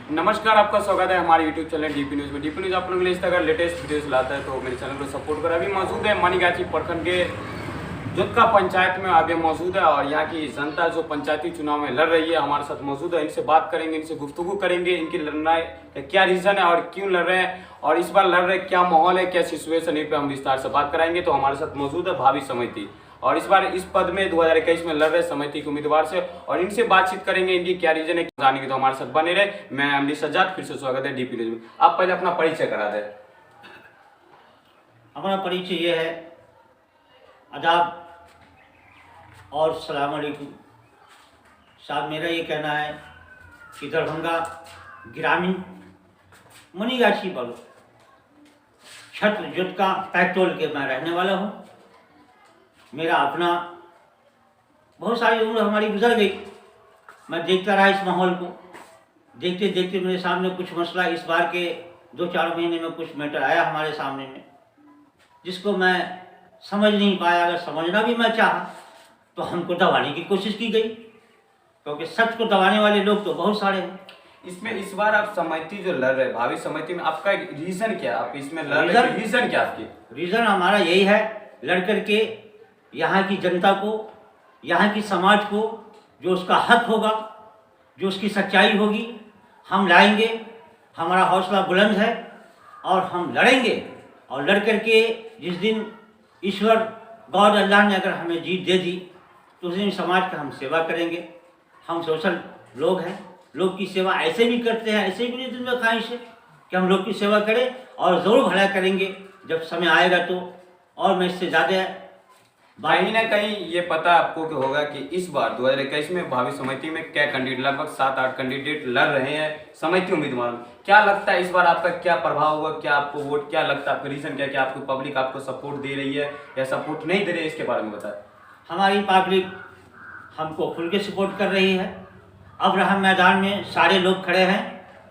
नमस्कार, आपका स्वागत है हमारे YouTube चैनल डीपी न्यूज़ में। डीपी न्यूज़ आप लोगों के लिए इस तरह लेटेस्ट वीडियोस लाता है, तो मेरे चैनल को सपोर्ट करें। अभी मौजूद है मनीगाछी प्रखंड के जुत्का पंचायत में आगे मौजूद है और यहाँ की जनता जो पंचायती चुनाव में लड़ रही है हमारे साथ मौजूद है। इनसे बात करेंगे, इनसे गुफ्तगू करेंगे, इनकी लड़ना क्या रीज़न है और क्यों लड़ रहे हैं और इस बार लड़ रहे क्या माहौल है, क्या सिचुएशन है, पे हम विस्तार से बात कराएंगे। तो हमारे साथ मौजूद है भावी समिति और इस बार इस पद में 2021 में लड़ रहे समिति के उम्मीदवार से और इनसे बातचीत करेंगे, इनकी क्या रीजन है जानेंगे। तो हमारे साथ बने रहे। मैं अमली सज्जाद, फिर से स्वागत है डीपी न्यूज में। आप पहले अपना परिचय करा दें। हमारा परिचय ये है, आदाब और सलाम अलैकुम साहब। मेरा ये कहना है कि दरभंगा ग्रामीण मनीगाछी बल छत्र जुत्का पैटोल के मैं रहने वाला हूँ। मेरा अपना बहुत सारी उम्र हमारी गुजर गई। मैं देखता रहा इस माहौल को, देखते देखते मेरे सामने कुछ मसला इस बार के 2-4 महीने में कुछ मैटर आया हमारे सामने में, जिसको मैं समझ नहीं पाया। अगर समझना भी मैं चाहा तो हमको दबाने की कोशिश की गई, क्योंकि सच को दबाने वाले लोग तो बहुत सारे हैं। इसमें इस बार आप समिति जो लड़ रहे भावी समिति में, आपका रीजन क्या, आप इसमें लड़ रहे रीजन क्या आपकी? रीजन हमारा यही है, लड़ करके यहाँ की जनता को, यहाँ की समाज को जो उसका हक होगा, जो उसकी सच्चाई होगी, हम लाएंगे। हमारा हौसला बुलंद है और हम लड़ेंगे। और लड़ करके जिस दिन ईश्वर गॉड अल्लाह ने अगर हमें जीत दे दी तो उस दिन समाज का हम सेवा करेंगे। हम सोशल लोग हैं, लोग की सेवा ऐसे भी करते हैं, ऐसे भी दिल में ख्वाहिश है कि हम लोग की सेवा करें और ज़रूर भला करेंगे जब समय आएगा तो। और मैं इससे ज़्यादा कहीं ना कहीं ये पता आपको कि होगा कि इस बार 2021 में भावी समिति में क्या कैंडिडेट, लगभग 7-8 कैंडिडेट लड़ रहे हैं समिति उम्मीदवार। क्या लगता है इस बार आपका क्या प्रभाव होगा, क्या आपको वोट, क्या लगता है आपका रीजन क्या, क्या आपको पब्लिक आपको सपोर्ट दे रही है या सपोर्ट नहीं दे रही है, इसके बारे में बताएं। हमारी पब्लिक हमको खुल के सपोर्ट कर रही है। अब रहा मैदान में सारे लोग खड़े हैं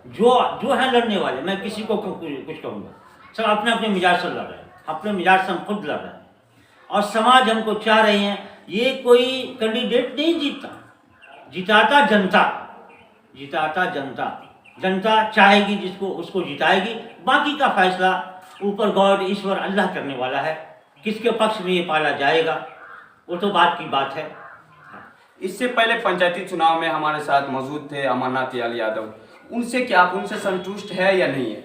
जो हैं लड़ने वाले, मैं किसी को कुछ कहूँगा, सब अपने अपने मिजाज से लड़ रहे हैं, अपने मिजाज से हम खुद लड़ रहे हैं और समाज हमको चाह रही है। ये कोई कैंडिडेट नहीं जीतता, जिताता जनता, जिताता जनता। जनता चाहेगी जिसको उसको जिताएगी, बाकी का फैसला ऊपर गॉड ईश्वर अल्लाह करने वाला है। किसके पक्ष में ये पाला जाएगा वो तो बात की बात है। इससे पहले पंचायती चुनाव में हमारे साथ मौजूद थे अमरनाथ यादव, उनसे क्या आप उनसे संतुष्ट है या नहीं है?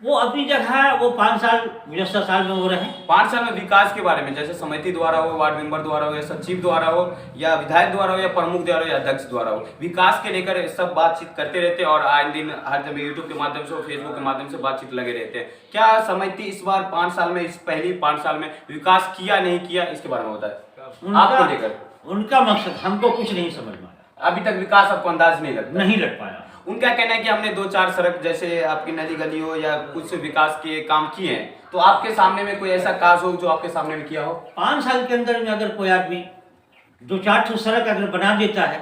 वो अपनी जगह है, वो 5 साल गुज़श्ता साल में हो रहे हैं। 5 साल में विकास के बारे में, जैसे समिति द्वारा हो, वार्ड मेंबर द्वारा हो या सचिव द्वारा हो या विधायक द्वारा हो या प्रमुख द्वारा हो या अध्यक्ष द्वारा हो, विकास के लेकर सब बातचीत करते रहते हैं और आए दिन हर जब यूट्यूब के माध्यम से और फेसबुक के माध्यम से बातचीत लगे रहते हैं। क्या समिति इस बार 5 साल में, इस पहली 5 साल में विकास किया नहीं किया, इसके बारे में बताएं आपको लेकर? उनका मकसद हमको कुछ नहीं समझ में आया। अभी तक विकास आपको अंदाज नहीं लगता? नहीं लग पाया। उनका कहना है कि हमने 2-4 सड़क, जैसे आपकी नदी गली हो या कुछ विकास के काम किए हैं, तो आपके सामने में कोई ऐसा काज हो जो आपके सामने में किया हो? 5 साल के अंदर में अगर कोई आदमी 2-4 सड़क अगर बना देता है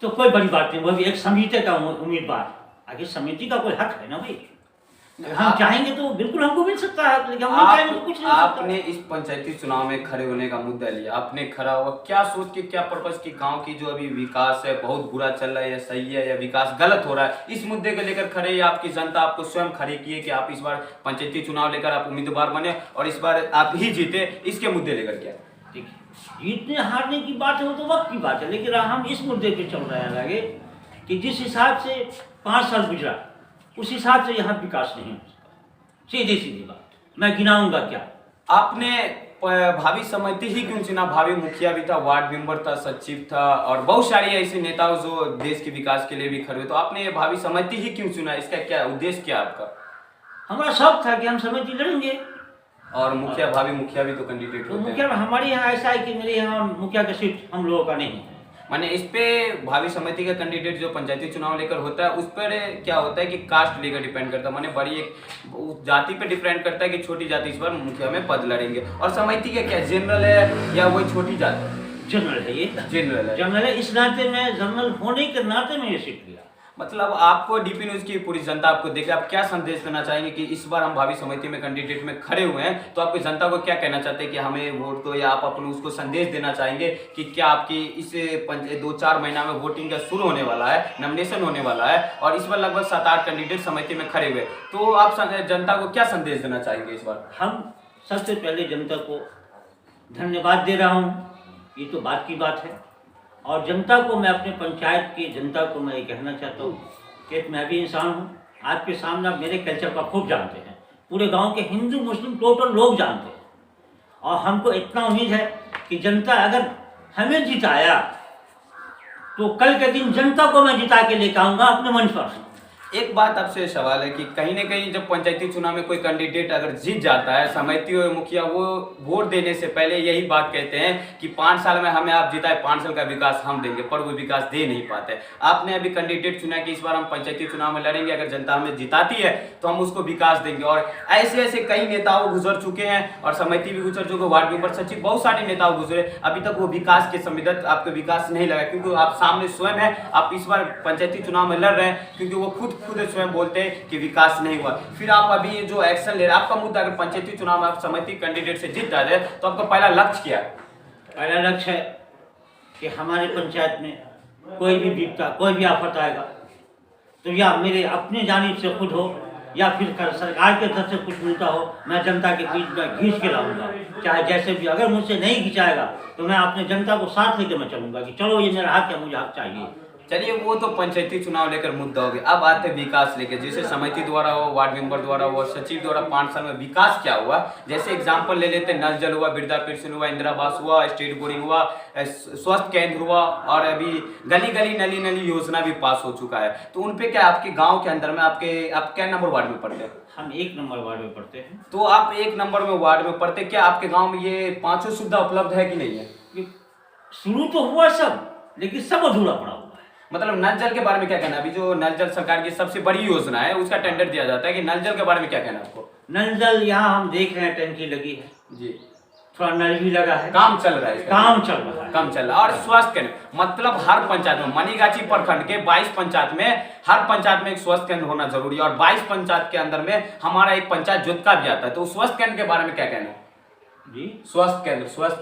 तो कोई बड़ी बात नहीं। वो भी एक समिति का उम्मीदवार, आगे समिति का कोई हक है ना भाई। हम चाहेंगे तो बिल्कुल हमको मिल सकता है, लेकिन हम चाहेंगे तो कुछ नहीं। आपने इस पंचायती चुनाव में खड़े होने का मुद्दा लिया, आपने खड़ा हुआ क्या सोच के, क्या पर्पस की, गांव की जो अभी विकास है बहुत बुरा चल रहा है या सही है या विकास गलत हो रहा है, इस मुद्दे को लेकर खड़े या आपकी जनता आपको स्वयं खड़ी की है कि आप इस बार पंचायती चुनाव लेकर आप उम्मीदवार बने और इस बार आप ही जीते, इसके मुद्दे लेकर क्या? देखिए, जीतने हारने की बात है वो तो वक्त की बात है, लेकिन हम इस मुद्दे पे चल रहे हैं आगे कि जिस हिसाब से 5 साल गुजरा उस हिसाब से यहाँ विकास नहीं हो सकता। सीधी बात, मैं गिनाऊंगा क्या। आपने भावी समिति ही क्यों चुना? भावी मुखिया भी था, वार्ड मेंबर था, सचिव था और बहुत सारे ऐसे नेता जो देश के विकास के लिए भी खड़े हुए, तो आपने भावी समिति ही क्यों चुना? इसका क्या उद्देश्य क्या आपका? हमारा शौक था कि हम समिति लड़ेंगे। और मुखिया, भावी मुखिया भी तो कैंडिडेट होते हैं। मुखिया हमारे यहाँ ऐसा है कि मेरे यहाँ मुखिया का सीट हम लोगों का नहीं है। माने इस पे भावी समिति का कैंडिडेट जो पंचायती चुनाव लेकर होता है उस पर क्या होता है कि कास्ट लेकर डिपेंड करता है, माने बड़ी एक जाति पे डिपेंड करता है कि छोटी जाति इस बार मुखिया में पद लड़ेंगे। और समिति का क्या जनरल है या वही छोटी जाति? जनरल है, ये जनरल है। जनरल है, इस नाते में जनरल होने के नाते में ये सीट लिया। मतलब आपको डीपी न्यूज की पूरी जनता आपको देखे, आप क्या संदेश देना चाहेंगे कि इस बार हम भावी समिति में कैंडिडेट में खड़े हुए हैं, तो आपकी जनता को क्या कहना चाहते हैं कि हमें वोट दो, या आप अपने उसको संदेश देना चाहेंगे कि क्या आपकी इस 2-4 महीना में वोटिंग का शुरू होने वाला है, नॉमिनेशन होने वाला है और इस बार लगभग 7-8 कैंडिडेट समिति में खड़े हुए, तो आप जनता को क्या संदेश देना चाहेंगे इस बार? हम सबसे पहले जनता को धन्यवाद दे रहा हूँ, ये तो बात की बात है। और जनता को मैं अपने पंचायत की जनता को मैं ये कहना चाहता हूँ कि मैं भी इंसान हूँ, आपके सामने आप मेरे कल्चर को खूब जानते हैं, पूरे गांव के हिंदू मुस्लिम टोटल लोग जानते हैं। और हमको इतना उम्मीद है कि जनता अगर हमें जिताया तो कल के दिन जनता को मैं जिता के लेकर आऊँगा अपने मंच पर। एक बात आपसे सवाल है कि कहीं ना कहीं जब पंचायती चुनाव में कोई कैंडिडेट अगर जीत जाता है, समिति और मुखिया वो वोट देने से पहले यही बात कहते हैं कि 5 साल में हमें आप जिताए, 5 साल का विकास हम देंगे, पर वो विकास दे नहीं पाते। आपने अभी कैंडिडेट चुना कि इस बार हम पंचायती चुनाव में लड़ेंगे, अगर जनता हमें जिताती है तो हम उसको विकास देंगे। और ऐसे ऐसे कई नेताओं गुजर चुके हैं और समिति भी गुजर चुके, वार्ड मेंबर सचिव, बहुत सारे नेताओं गुजरे, अभी तक वो विकास के संविदत आपको विकास नहीं लगा, क्योंकि आप सामने स्वयं है, आप इस बार पंचायती चुनाव में लड़ रहे हैं, क्योंकि वो खुद स्वयं बोलते हैं कि विकास नहीं हुआ। फिर आप अभी जो एक्शन ले रहे हैं, आपका मुद्दा अगर पंचायती चुनाव में आप समिति कैंडिडेट से जीत जाते हैं तो आपका पहला लक्ष्य क्या है? पहला लक्ष्य है कि हमारे पंचायत में कोई भी विपदा, कोई भी आफत आएगा तो या मेरे अपने जानिब से खुद हो या फिर सरकार के तरफ से कुछ मिलता हो, मैं जनता के बीच में खींच के लाऊंगा, चाहे जैसे भी। अगर मुझसे नहीं खिंचाएगा तो मैं अपने जनता को साथ लेकर मैं चलूंगा कि चलो ये मेरा हक है, मुझे हक चाहिए। चलिए, वो तो पंचायती चुनाव लेकर मुद्दा हो गया। अब आते हैं विकास लेकर, जैसे समिति द्वारा हो, वार्ड मेंबर द्वारा हो, सचिव द्वारा 5 साल में विकास क्या हुआ। जैसे एग्जांपल ले लेते हैं, नल जल हुआ, वृद्धा पेंशन हुआ, इंदिरा आवास हुआ, स्टेट बोरिंग हुआ, स्वास्थ्य केंद्र हुआ, और अभी गली गली नली नली योजना भी पास हो चुका है। तो उन पे क्या आपके गाँव के अंदर में आप क्या नंबर वार्ड में पढ़ते हैं? हम 1 नंबर वार्ड में पढ़ते हैं। तो आप 1 नंबर में वार्ड में पढ़ते, क्या आपके गाँव में ये 5 सुविधा उपलब्ध है कि नहीं है? शुरू तो हुआ सब, लेकिन सब अधूरा पड़ा हुआ है। मतलब नल जल के बारे में क्या कहना है? अभी जो नल जल सरकार की सबसे बड़ी योजना है, उसका टेंडर दिया जाता है, कि नल जल के बारे में क्या कहना है आपको? नल जल यहाँ हम देख रहे हैं, टंकी लगी है जी, थोड़ा नल भी लगा है, काम चल रहा है, काम चल रहा है, काम चल रहा है। और स्वास्थ्य केंद्र, मतलब हर पंचायत में, मनीगाछी प्रखंड के 22 पंचायत में, हर पंचायत में एक स्वास्थ्य केंद्र होना जरूरी है। और 22 पंचायत के अंदर में हमारा एक पंचायत जोतका भी आता है। तो स्वास्थ्य केंद्र के बारे में क्या कहना है जी? स्वास्थ्य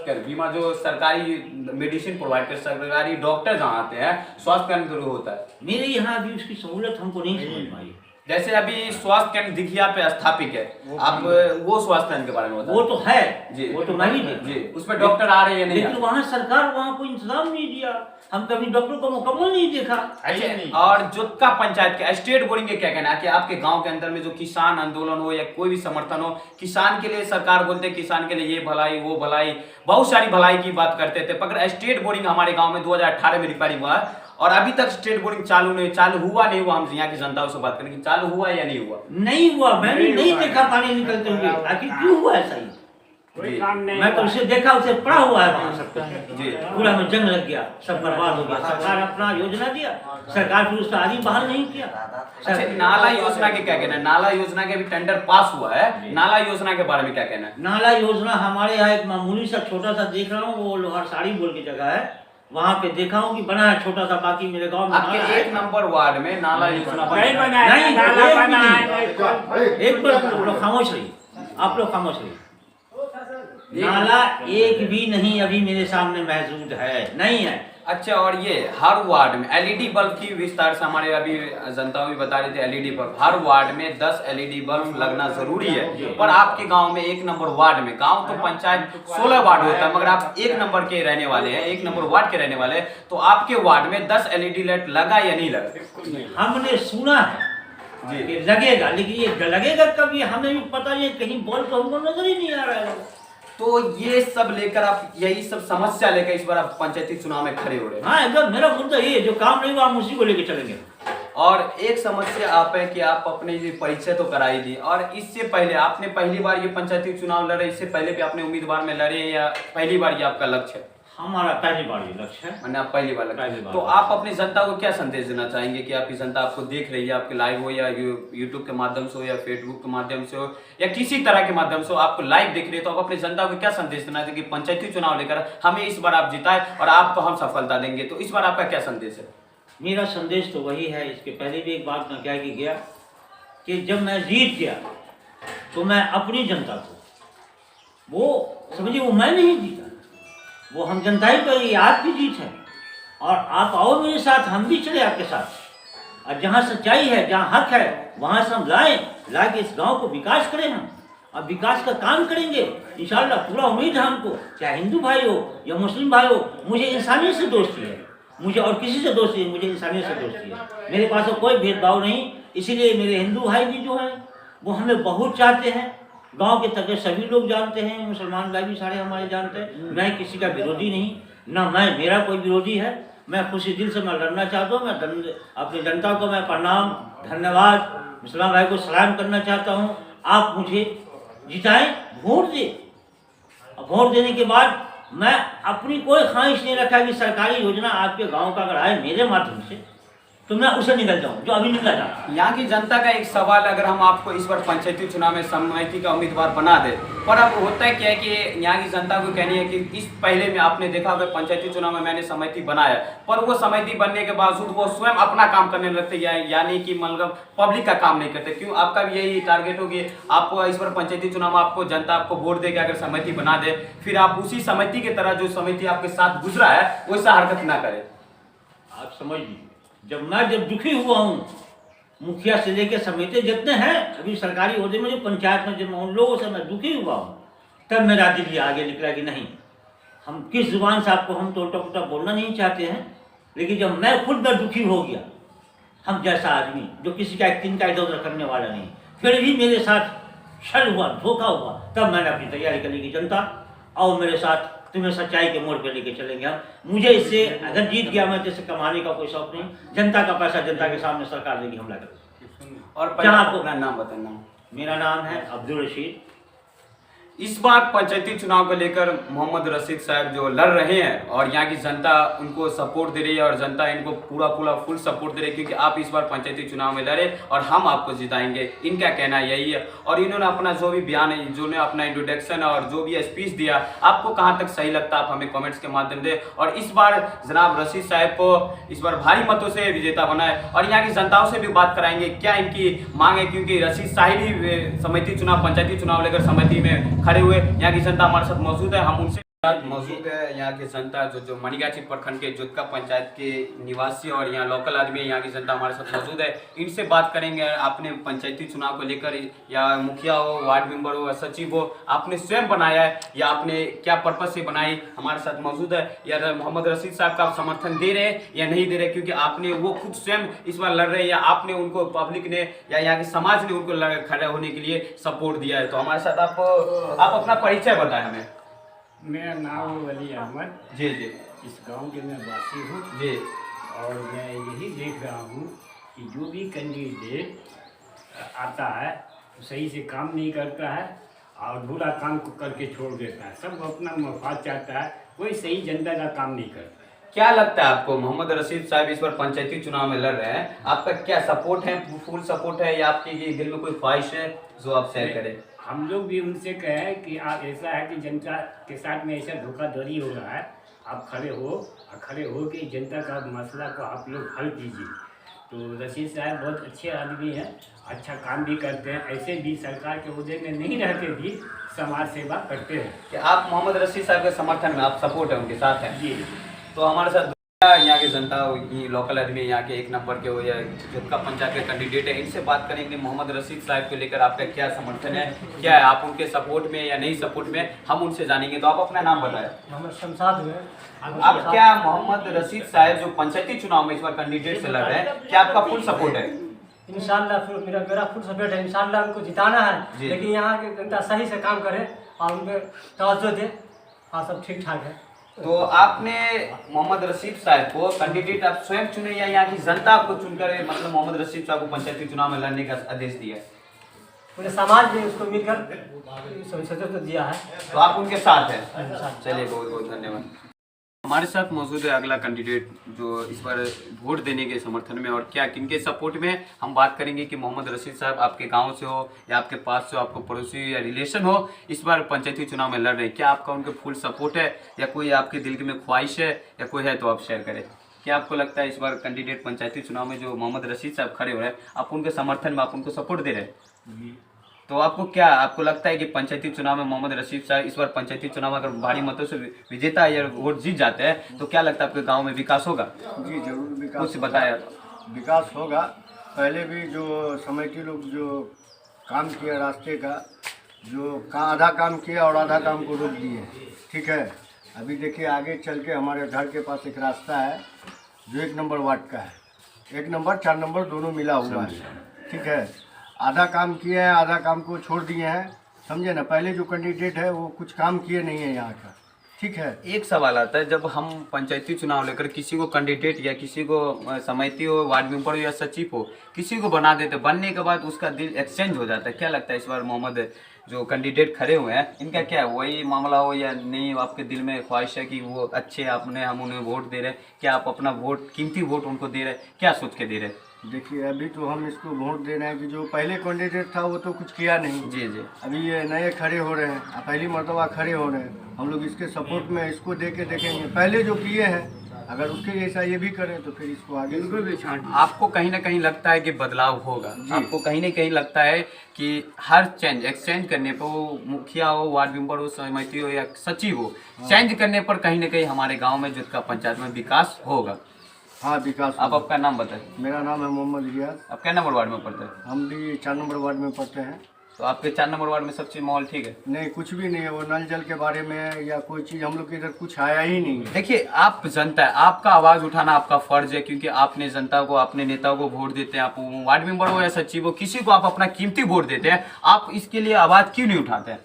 केंद्र बीमा, जो सरकारी मेडिसिन प्रोवाइड कर, सरकारी डॉक्टर जहाँ आते हैं, स्वास्थ्य केंद्र जरूर होता है। मेरे यहाँ अभी उसकी सहूलत हमको नहीं समझ में आई। जैसे अभी स्वास्थ्य केंद्र दिखिया पे स्थापित है, आप वो स्वास्थ्य केंद्र के बारे में बताएं। वो तो है जी, वो तो मैं भी देख जी, उसमें डॉक्टर आ रहे हैं नहीं? लेकिन वहाँ सरकार वहाँ कोई इंतजाम नहीं दिया, हम कभी डॉक्टर को मुकम्मल नहीं देखा। अच्छा, और जोतका पंचायत के स्टेट बोरिंग के क्या कहना है कि आपके गांव के अंदर में जो किसान आंदोलन हो या कोई भी समर्थन हो, किसान के लिए सरकार बोलते हैं किसान के लिए ये भलाई वो भलाई, बहुत सारी भलाई की बात करते थे, मगर स्टेट बोरिंग हमारे गाँव में 2018 में रिपेयरिंग हुआ और अभी तक स्टेट बोरिंग चालू हुआ नहीं हुआ। हम यहाँ की जनता से बात करें कि चालू हुआ या नहीं हुआ? नहीं हुआ, मैंने नहीं देखा पानी निकलते हुए। आखिर क्यों हुआ ऐसा ही? मैं तो उसे देखा, उसे पड़ा हुआ है सब कुछ जी, पूरा में जंग लग गया, सब बर्बाद हो गया। सरकार अपना योजना दिया, सरकार फिर उसका आगे बहाल नहीं किया। अच्छा, नाला योजना के क्या कहना है? नाला योजना के भी टेंडर पास हुआ है, नाला योजना के बारे में क्या कहना है? नाला योजना हमारे यहाँ एक मामूली सा छोटा सा देख रहा हूँ, वो लोहार साड़ी बोल की जगह है, वहाँ पे देखा हूँ कि बना है छोटा सा, बाकी मेरे गांव में आपके 1 नंबर वार्ड में नाला योजना नहीं बना है, नहीं, नाला बना है। एक लोग खामोश रहिए, आप लोग खामोश रहिए। नाला एक भी नहीं अभी मेरे सामने मौजूद है, नहीं है। अच्छा, और ये हर वार्ड में एलईडी बल्ब की विस्तार से हमारे अभी जनता भी बता रही थी, एलईडी बल्ब हर वार्ड में 10 एलईडी बल्ब लगना जरूरी है। पर आपके गांव में 1 नंबर वार्ड में, गांव तो पंचायत 16 वार्ड होता है, मगर आप 1 नंबर के रहने वाले हैं, 1 नंबर वार्ड के रहने वाले हैं, तो आपके वार्ड में 10 एलईडी लाइट लगा या नहीं लगा? हमने सुना है जी लगेगा, लेकिन ये लगेगा कब, ये हमें भी पता नहीं, कहीं बल्ब तो हमको नजर ही नहीं आ रहा है। तो ये सब लेकर आप, यही सब समस्या लेकर इस बार आप पंचायती चुनाव में खड़े हो रहे हैं? हाँ, एकदम मेरा मुद्दा ये, जो काम नहीं हुआ हम उसी को लेके चलेंगे। और एक समस्या आप है कि आप अपने ये परिचय तो करा ही दी, और इससे पहले आपने पहली बार ये पंचायती चुनाव लड़े, इससे पहले भी आपने उम्मीदवार में लड़े, या पहली बार ये आपका लक्ष्य है? हमारा पहली बार ये लक्ष्य है। मैंने आप पहली बार तो आप अपनी जनता को क्या संदेश देना चाहेंगे कि आपकी जनता आपको देख रही है, आपके लाइव हो या यूट्यूब के माध्यम से हो या फेसबुक के माध्यम से हो या किसी तरह के माध्यम से हो, आपको लाइव देख रही है, तो आप अपनी जनता को क्या संदेश देना चाहिए कि पंचायती चुनाव लेकर हमें इस बार आप जिताए और आपको हम सफलता देंगे, तो इस बार आपका क्या संदेश है? मेरा संदेश तो वही है। इसके पहले भी एक बात मैं कह के गया कि जब मैं जीत गया तो मैं अपनी जनता को, वो समझिए वो मैं नहीं जीता, वो हम जनता ही पर, ये आपकी जीत है। और आप आओ मेरे साथ, हम भी चले आपके साथ। और जहाँ सच्चाई है, जहाँ हक है, वहाँ से हम ला के इस गांव को विकास करें हम। अब विकास का काम करेंगे इंशाल्लाह। पूरा उम्मीद है हमको, चाहे हिंदू भाई हो या मुस्लिम भाई हो। मुझे इंसानियत से दोस्ती है, मुझे और किसी से दोस्ती है, मुझे इंसानियत से दोस्ती है। मेरे पास तो कोई भेदभाव नहीं। इसीलिए मेरे हिंदू भाई भी जो हैं वो हमें बहुत चाहते हैं। गांव के तक सभी लोग जानते हैं, मुसलमान भाई भी सारे हमारे जानते हैं। मैं किसी का विरोधी नहीं, ना मेरा कोई विरोधी है। मैं खुशी दिल से मैं लड़ना चाहता हूँ। मैं अपनी जनता को मैं प्रणाम, धन्यवाद, मुसलमान भाई को सलाम करना चाहता हूँ। आप मुझे जिताएं, वोट दें। और वोट देने के बाद मैं अपनी कोई ख्वाहिश नहीं रखा कि सरकारी योजना आपके गांव का अगर आए मेरे माध्यम से तो मैं उसे निकल जाऊं, जो अभी निकला था। यहाँ की जनता का एक सवाल, अगर हम आपको इस बार पंचायती चुनाव में समिति का उम्मीदवार बना दे, पर अब होता है क्या है कि यहाँ की जनता को कहनी है कि इस पहले में आपने देखा होगा पंचायती चुनाव में मैंने समिति बनाया, पर वो समिति बनने के बावजूद वो स्वयं अपना काम करने लगते हैं, यानी कि मतलब पब्लिक का काम नहीं करते। क्यों? आपका भी यही टारगेट होगी, आप इस बार पंचायती चुनाव में आपको जनता आपको वोट देके अगर समिति बना दे, फिर आप उसी समिति की तरह जो समिति आपके साथ गुजरा है वैसा हरकत ना करें। आप समझ लीजिए, जब दुखी हुआ हूँ, मुखिया से लेकर समिति जितने हैं अभी सरकारी होते में, जो पंचायत में, जब उन लोगों से मैं दुखी हुआ हूँ, तब मेरा दिल ये आगे निकला कि नहीं, हम किस जुबान से आपको हम तो उल्टा बोलना नहीं चाहते हैं। लेकिन जब मैं खुद में दुखी हो गया, हम जैसा आदमी जो किसी का एक दिन का इधर उधर करने वाला नहीं, फिर भी मेरे साथ छल हुआ, धोखा हुआ, तब मैंने अपनी तैयारी करने की, जनता आओ मेरे साथ, तुम्हें सच्चाई के मोड़ पे लेके चलेंगे हम। मुझे इससे अगर जीत गया, मैं जैसे कमाने का कोई शौक नहीं। जनता का पैसा जनता के सामने सरकार देगी, हमला करेगी। और पहले आपको अपना नाम बताना। मेरा नाम है अब्दुल रशीद। इस बार पंचायती चुनाव को लेकर मोहम्मद रशीद साहब जो लड़ रहे हैं और यहाँ की जनता उनको सपोर्ट दे रही है और जनता इनको पूरा फुल सपोर्ट दे रही है, क्योंकि आप इस बार पंचायती चुनाव में लड़े और हम आपको जिताएंगे, इनका कहना यही है। और इन्होंने अपना जो भी बयान है, जो ने अपना इंट्रोडक्शन और जो भी स्पीच दिया, आपको कहाँ तक सही लगता है आप हमें कॉमेंट्स के माध्यम दे। और इस बार जनाब रशीद साहब को इस बार भारी मतों से विजेता बनाए और यहाँ की जनताओं से भी बात कराएंगे क्या इनकी मांग है, क्योंकि रशीद साहब ही समिति चुनाव पंचायती चुनाव लेकर समिति में खड़े हुए। यहाँ की जनता हमारे साथ मौजूद है, हम उनसे मौजूद है। यहाँ की जनता जो मनीगाछी प्रखंड के जुतका पंचायत के निवासी और यहाँ लोकल आदमी है, यहाँ की जनता हमारे साथ मौजूद है। इनसे बात करेंगे आपने पंचायती चुनाव को लेकर, या मुखिया हो, वार्ड मेंबर हो, सचिव हो, आपने स्वयं बनाया है या आपने क्या पर्पज से बनाई, हमारे साथ मौजूद है। या मोहम्मद रशीद साहब का आप समर्थन दे रहे हैं या नहीं दे रहे, क्योंकि आपने वो खुद स्वयं इस बार लड़ रहे हैं या आपने उनको पब्लिक ने या यहाँ के समाज ने उनको खड़े होने के लिए सपोर्ट दिया है। तो हमारे साथ आप अपना परिचय बताएं हमें। मेरा नाम वली अहमद। जी जी। इस गांव के मैं वासी हूँ जी। और मैं यही देख रहा हूँ कि जो भी कैंडिडेट आता है तो सही से काम नहीं करता है और बुरा काम को करके छोड़ देता है। सब अपना मफाद चाहता है, कोई सही जनता का काम नहीं करता है। क्या लगता है आपको, मोहम्मद रशीद साहब इस बार पंचायती चुनाव में लड़ रहे हैं, आपका क्या सपोर्ट है, फुल सपोर्ट है या आपके दिल में कोई ख्वाहिश है जो आप शेयर करें? हम लोग भी उनसे कहें कि आप, ऐसा है कि जनता के साथ में ऐसा धोखाधड़ी हो रहा है, आप खड़े हो कि जनता का मसला को आप लोग हल कीजिए। तो रशीद साहब बहुत अच्छे आदमी हैं, अच्छा काम भी करते हैं, ऐसे भी सरकार के ओहदे में नहीं रहते भी समाज सेवा करते हैं। कि आप मोहम्मद रशीद साहब के समर्थन में, आप सपोर्ट है उनके साथ हैं? जी। तो हमारे साथ यहाँ के जनता, लोकल आदमी, यहाँ के एक नंबर के हो या जुतका पंचायत के कैंडिडेट है, इनसे बात करेंगे मोहम्मद रशीद साहब को लेकर आपका क्या समर्थन है, क्या है, आप उनके सपोर्ट में या नहीं सपोर्ट में, हम उनसे जानेंगे। तो आप अपना नाम बताएं। मोहम्मद शमशाद हुए। आप क्या मोहम्मद रशीद साहब जो पंचायती चुनाव में इस बार कैंडिडेट से लड़ रहे हैं, क्या आपका फुल सपोर्ट है? इंशाल्लाह फिर मेरा फुल सपोर्ट है। इंशाल्लाह उनको जिताना है, लेकिन यहाँ की जनता सही से काम करे और उनको तवज्जो दे। हाँ, सब ठीक ठाक है। तो आपने मोहम्मद रशीद साहब को कैंडिडेट आप स्वयं चुने या यहाँ की जनता आपको चुनकर मतलब मोहम्मद रशीद साहब को पंचायती चुनाव में लड़ने का आदेश दिया? पूरे समाज ने उसको मिलकर तो दिया है। तो आप उनके साथ हैं? चलिए, बहुत बहुत धन्यवाद। हमारे साथ मौजूद है अगला कैंडिडेट जो इस बार वोट देने के समर्थन में और क्या किनके सपोर्ट में, हम बात करेंगे कि मोहम्मद रशीद साहब आपके गांव से हो या आपके पास से हो, आपको पड़ोसी या रिलेशन हो, इस बार पंचायती चुनाव में लड़ रहे हैं, क्या आपका उनके फुल सपोर्ट है या कोई आपके दिल में ख्वाहिश है या कोई है तो आप शेयर करें। क्या आपको लगता है इस बार कैंडिडेट पंचायती चुनाव में जो मोहम्मद रशीद साहब खड़े हो रहे हैं, आप उनके समर्थन में आप उनको सपोर्ट दे रहे हैं? तो आपको लगता है कि पंचायती चुनाव में मोहम्मद रशीद साहब इस बार पंचायती चुनाव में अगर भारी मतों से विजेता या वोट जीत जाते हैं तो क्या लगता है आपके गाँव में विकास होगा? जी जरूर विकास कुछ बताया। विकास होगा। पहले भी जो समिति लोग जो काम किया रास्ते का, आधा काम किया और आधा काम को रोक दिए, ठीक है। अभी देखिए आगे चल के हमारे घर के पास एक रास्ता है जो 1 नंबर वार्ड का है, 1 नंबर 4 नंबर दोनों मिला हुआ है, ठीक है। आधा काम किए हैं, आधा काम को छोड़ दिए हैं, समझे ना। पहले जो कैंडिडेट है वो कुछ काम किए नहीं है यहाँ का, ठीक है। एक सवाल आता है, जब हम पंचायती चुनाव लेकर किसी को कैंडिडेट या किसी को समिति हो, वार्ड मेंबर हो या सचिव हो, किसी को बना देते, बनने के बाद उसका दिल एक्सचेंज हो जाता है। क्या लगता है इस बार मोहम्मद जो कैंडिडेट खड़े हुए हैं इनका क्या है, वही मामला हो या नहीं? आपके दिल में ख्वाहिश है कि वो अच्छे, हम उन्हें वोट दे रहे हैं, क्या आप अपना वोट, कीमती वोट उनको दे रहे हैं, क्या सोच के दे रहे हैं? देखिए अभी तो हम इसको वोट दे रहे हैं कि जो पहले कैंडिडेट था वो तो कुछ किया नहीं। जी जी। अभी ये नए खड़े हो रहे हैं, पहली मर्तबा खड़े हो रहे हैं, हम लोग इसके सपोर्ट में इसको दे के देखेंगे। पहले जो किए हैं अगर उसके जैसा ये भी करें तो फिर इसको आगे आपको कहीं ना कहीं लगता है कि बदलाव होगा? आपको कहीं ना कहीं लगता है कि हर एक्सचेंज करने पर, वो मुखिया हो, वार्ड मेंबर हो, समिति हो या सचिव हो, चेंज करने पर कहीं ना कहीं हमारे गाँव में जुत्का पंचायत में विकास होगा? हाँ विकास। आप आपका नाम बताएं। मेरा नाम है मोहम्मद रियाज। आप क्या नंबर वार्ड में पढ़ते हैं? हम भी 4 नंबर वार्ड में पढ़ते हैं। तो आपके 4 नंबर वार्ड में सब चीज़ माहौल ठीक है? नहीं कुछ भी नहीं है, वो नल जल के बारे में या कोई चीज़ हम लोग के इधर कुछ आया ही नहीं है। देखिए, आप जनता है, आपका आवाज़ उठाना आपका फर्ज है, क्योंकि आपने जनता को, अपने नेता को वोट देते हैं। आप वार्ड मेंबर हो या सचिव हो, किसी को आप अपना कीमती वोट देते हैं, आप इसके लिए आवाज़ क्यों नहीं उठाते हैं?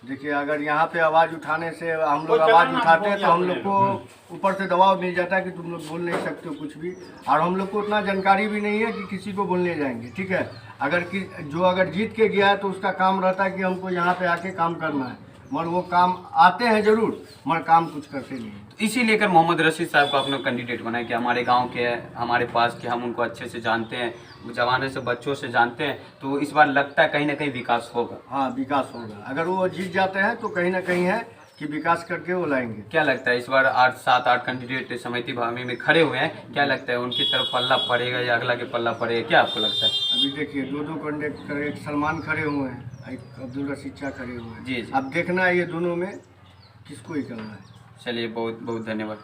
देखिए अगर यहाँ पे आवाज़ उठाने से हम लोग आवाज़ उठाते हैं तो हम लोग को ऊपर से दबाव मिल जाता है कि तुम लोग बोल नहीं सकते हो कुछ भी, और हम लोग को उतना जानकारी भी नहीं है कि किसी को बोलने जाएंगे, ठीक है। अगर जीत के गया है तो उसका काम रहता है कि हमको यहाँ पे आके काम करना है, मगर वो काम आते हैं जरूर मगर काम कुछ करते नहीं है। तो इसी लेकर मोहम्मद रशीद साहब को अपने कैंडिडेट बनाए कि हमारे गांव के हैं, हमारे पास के, हम उनको अच्छे से जानते हैं, जवाने से बच्चों से जानते हैं, तो इस बार लगता है कहीं ना कहीं विकास होगा। हाँ विकास होगा। अगर वो जीत जाते हैं तो कहीं ना कहीं है कि विकास करके वो लाएंगे। क्या लगता है इस बार 7-8 कैंडिडेट समिति भावी में खड़े हुए हैं, क्या लगता है उनकी तरफ पल्ला पड़ेगा या अगला के पल्ला पड़ेगा, क्या आपको लगता है? अभी देखिए 2 कैंडिडेट, एक सलमान खड़े हुए हैं, एक अब्दुल रशीद शाह खड़े हुए हैं। जी जी। अब देखना है ये दोनों में किसको ही करना है। चलिए, बहुत बहुत धन्यवाद।